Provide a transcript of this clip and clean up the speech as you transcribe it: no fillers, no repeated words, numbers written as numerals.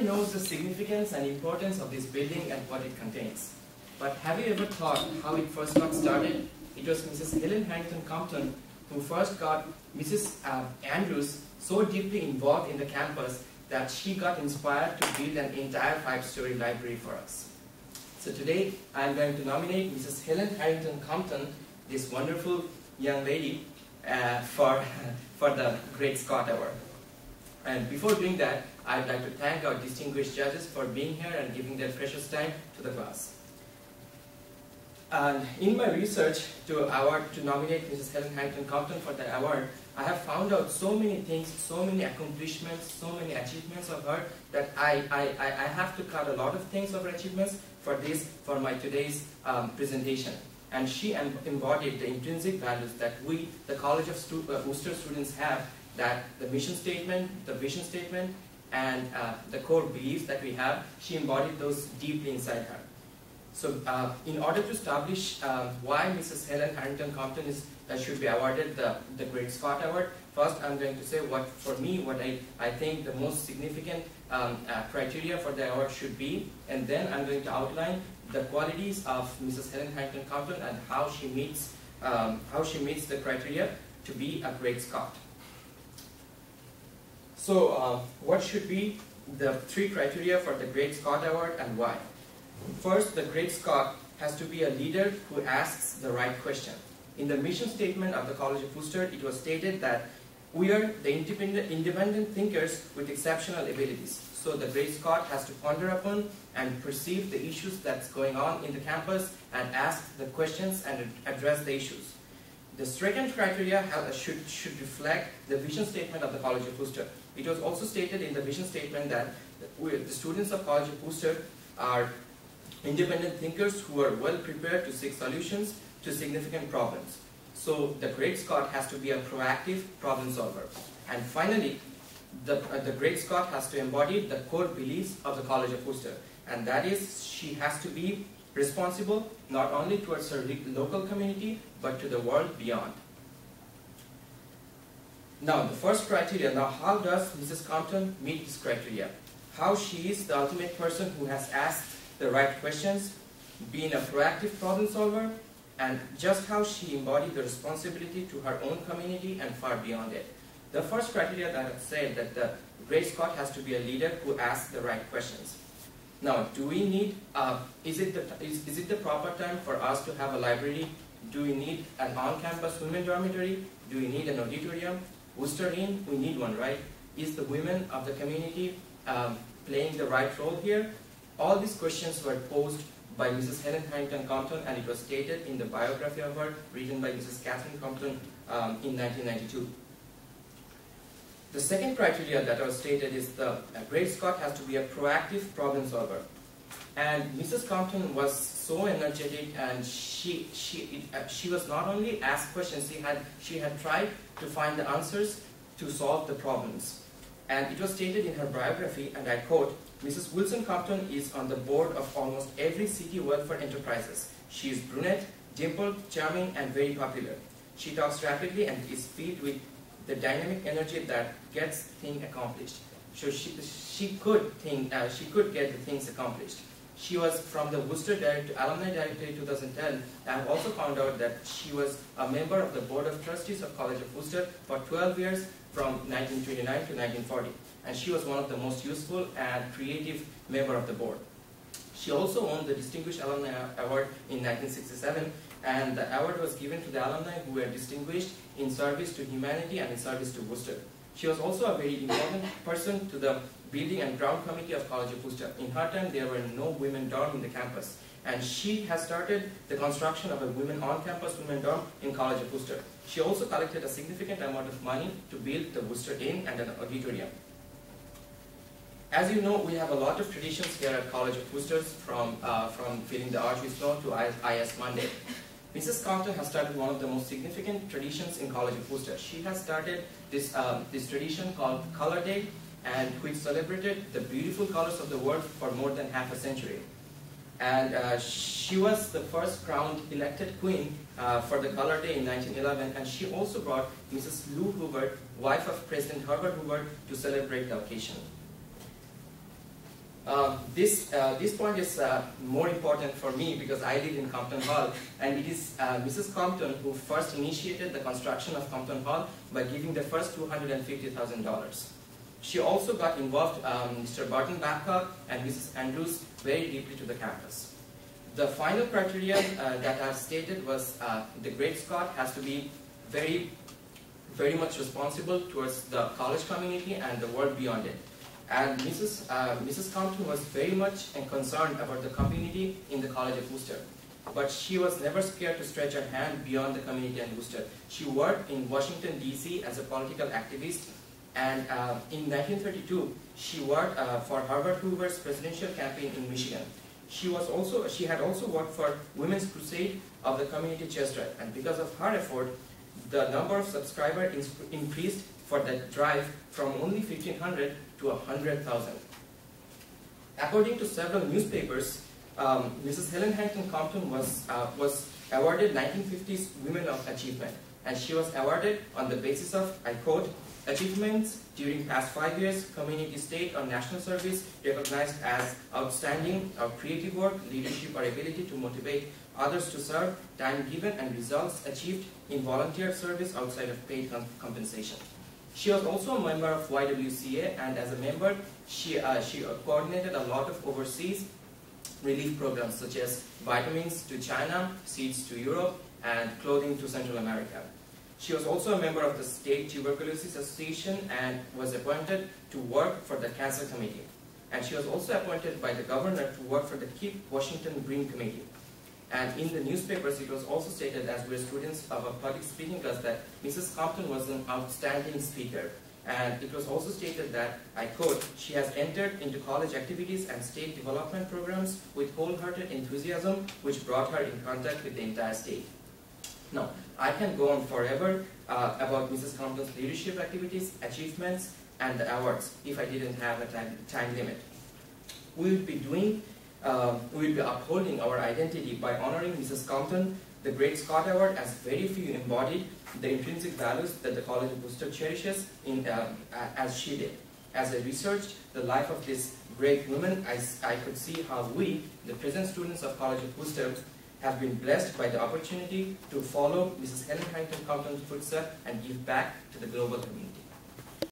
knows the significance and importance of this building and what it contains. But have you ever thought how it first got started? It was Mrs. Helen Harrington Compton who first got Mrs. Andrews so deeply involved in the campus that she got inspired to build an entire 5-story library for us. So today I am going to nominate Mrs. Helen Harrington Compton, this wonderful young lady, for the Great Scott Award. And before doing that, I'd like to thank our distinguished judges for being here and giving their precious time to the class. And in my research to nominate Mrs. Helen Harrington Compton for the award, I have found out so many things, so many accomplishments, so many achievements of her that I have to cut a lot of things of her achievements for my today's presentation. And she embodied the intrinsic values that we, the College of Worcester students, have, that the mission statement, the vision statement, and the core beliefs that we have. She embodied those deeply inside her. So in order to establish why Mrs. Helen Harrington Compton should be awarded the Great Scott Award, first I'm going to say what I think the most significant criteria for the award should be, and then I'm going to outline the qualities of Mrs. Helen Harrington Compton and how she meets the criteria to be a Great Scott. So what should be the 3 criteria for the Great Scott Award and why? First, the Great Scott has to be a leader who asks the right question. In the mission statement of the College of Worcester, it was stated that we are the independent thinkers with exceptional abilities. So the Great Scott has to ponder upon and perceive the issues that's going on in the campus and ask the questions and address the issues. The second criteria should reflect the vision statement of the College of Worcester. It was also stated in the vision statement that the students of College of Worcester are independent thinkers who are well prepared to seek solutions to significant problems. So the Great Scott has to be a proactive problem solver. And finally, the Great Scott has to embody the core beliefs of the College of Worcester. And that is, she has to be responsible not only towards her local community, but to the world beyond. Now, the first criteria. Now, how does Mrs. Compton meet this criteria? How she is the ultimate person who has asked the right questions, being a proactive problem solver, and just how she embodied the responsibility to her own community and far beyond it. The first criteria that I said, that the Great Scott has to be a leader who asks the right questions. Now, do we need, is it the proper time for us to have a library? Do we need an on-campus women dormitory? Do we need an auditorium? Worcester Inn, we need one, right? Is the women of the community playing the right role here? All these questions were posed by Mrs. Helen Harrington Compton, and it was stated in the biography of her written by Mrs. Catherine Compton in 1992. The second criteria that was stated is the Great Scott has to be a proactive problem solver. And Mrs. Compton was so energetic, and she was not only asked questions, she had tried to find the answers to solve the problems. And it was stated in her biography, and I quote, Mrs. Wilson Compton is on the board of almost every city welfare enterprises. She is brunette, dimpled, charming, and very popular. She talks rapidly and is filled with the dynamic energy that gets things accomplished. So she could get the things accomplished. She was from the Worcester Alumni Directory 2010. I have also found out that she was a member of the Board of Trustees of College of Worcester for 12 years from 1929 to 1940. And she was one of the most useful and creative member of the board. She also won the Distinguished Alumni Award in 1967, and the award was given to the alumni who were distinguished in service to humanity and in service to Worcester. She was also a very important person to the Building and Ground Committee of College of Worcester. In her time, there were no women dorm in the campus, and she has started the construction of a on-campus women dorm in College of Worcester. She also collected a significant amount of money to build the Worcester Inn and an auditorium. As you know, we have a lot of traditions here at College of Worcester, from filling the arch with snow to IS Monday. Mrs. Compton has started one of the most significant traditions in College of Worcester. She has started this tradition called Color Day, and which celebrated the beautiful colors of the world for more than half a century. And she was the first crowned elected queen for the Color Day in 1911, and she also brought Mrs. Lou Hoover, wife of President Herbert Hoover, to celebrate the occasion. This point is more important for me because I live in Compton Hall, and it is Mrs. Compton who first initiated the construction of Compton Hall by giving the first $250,000. She also got involved Mr. Barton Babcock and Mrs. Andrews very deeply to the campus. The final criteria that I stated was the Great Scott has to be very much responsible towards the college community and the world beyond it. And Mrs. Compton was very much concerned about the community in the College of Worcester. But she was never scared to stretch her hand beyond the community in Worcester. She worked in Washington, D.C. as a political activist, and in 1932, she worked for Herbert Hoover's presidential campaign in Michigan. She had also worked for Women's Crusade of the Community Chest Drive, and because of her effort, the number of subscribers increased for that drive from only 1,500 to 100,000. According to several newspapers, Mrs. Helen Hampton Compton was awarded 1950s Women of Achievement, and she was awarded on the basis of, I quote, achievements during past 5 years, community, state, or national service recognized as outstanding or creative work, leadership, or ability to motivate others to serve, time given, and results achieved in volunteer service outside of paid compensation. She was also a member of YWCA, and as a member, she coordinated a lot of overseas relief programs such as vitamins to China, seeds to Europe, and clothing to Central America. She was also a member of the State Tuberculosis Association and was appointed to work for the Cancer Committee. And she was also appointed by the governor to work for the Keep Washington Green Committee. And in the newspapers, it was also stated, as we were students of a public speaking class, that Mrs. Compton was an outstanding speaker. And it was also stated that, I quote, she has entered into college activities and state development programs with wholehearted enthusiasm, which brought her in contact with the entire state. Now, I can go on forever about Mrs. Compton's leadership activities, achievements, and the awards if I didn't have a time limit. We will be upholding our identity by honoring Mrs. Compton. The Great Scott Award, as very few embodied the intrinsic values that the College of Worcester cherishes as she did. As I researched the life of this great woman, I could see how we, the present students of College of Worcester, have been blessed by the opportunity to follow Mrs. Helen Hampton Compton's footsteps and give back to the global community.